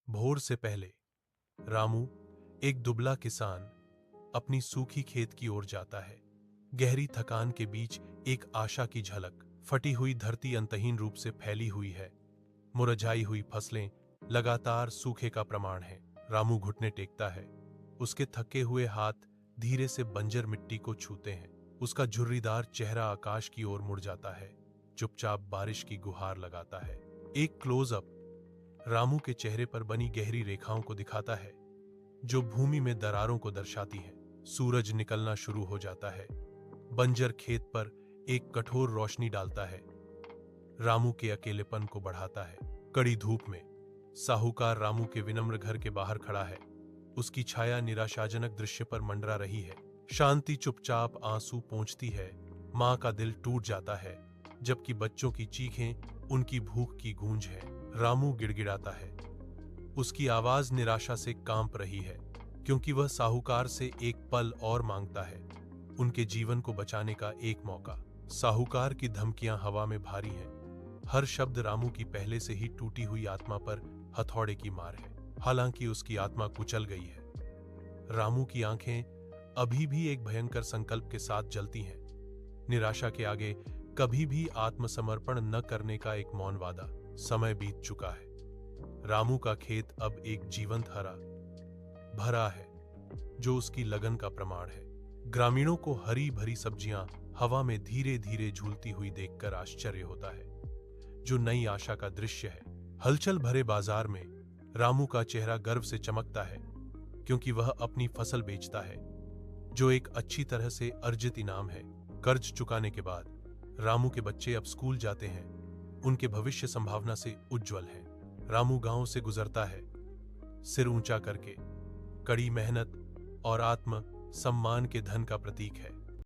भोर से पहले रामू, एक दुबला किसान, अपनी सूखी खेत की ओर जाता है। गहरी थकान के बीच एक आशा की झलक। फटी हुई धरती अंतहीन रूप से फैली हुई है। मुरझाई हुई फसलें लगातार सूखे का प्रमाण है। रामू घुटने टेकता है। उसके थके हुए हाथ धीरे से बंजर मिट्टी को छूते हैं। उसका झुर्रीदार चेहरा आकाश की ओर मुड़ जाता है, चुपचाप बारिश की गुहार लगाता है। एक क्लोजअप रामू के चेहरे पर बनी गहरी रेखाओं को दिखाता है, जो भूमि में दरारों को दर्शाती हैं। सूरज निकलना शुरू हो जाता है, बंजर खेत पर एक कठोर रोशनी डालता है, रामू के अकेलेपन को बढ़ाता है। कड़ी धूप में साहूकार रामू के विनम्र घर के बाहर खड़ा है। उसकी छाया निराशाजनक दृश्य पर मंडरा रही है। शांति चुपचाप आंसू पोंछती है। मां का दिल टूट जाता है, जबकि बच्चों की चीखें उनकी भूख की गूंज है। रामू गिड़गिड़ाता है। उसकी आवाज निराशा से कांप रही है, क्योंकि वह साहूकार से एक पल और मांगता है, उनके जीवन को बचाने का एक मौका। साहूकार की धमकियां हवा में भारी हैं। हर शब्द रामू की पहले से ही टूटी हुई आत्मा पर हथौड़े की मार है। हालांकि उसकी आत्मा कुचल गई है, रामू की आंखें अभी भी एक भयंकर संकल्प के साथ जलती हैं। निराशा के आगे कभी भी आत्मसमर्पण न करने का एक मौन वादा। समय बीत चुका है। रामू का खेत अब एक जीवंत हरा भरा है, जो उसकी लगन का प्रमाण है। ग्रामीणों को हरी भरी सब्जियां हवा में धीरे धीरे झूलती हुई देखकर आश्चर्य होता है, जो नई आशा का दृश्य है। हलचल भरे बाजार में रामू का चेहरा गर्व से चमकता है, क्योंकि वह अपनी फसल बेचता है, जो एक अच्छी तरह से अर्जित इनाम है। कर्ज चुकाने के बाद रामू के बच्चे अब स्कूल जाते हैं। उनके भविष्य संभावना से उज्जवल है। रामू गांव से गुजरता है, सिर ऊंचा करके। कड़ी मेहनत और आत्म सम्मान के धन का प्रतीक है।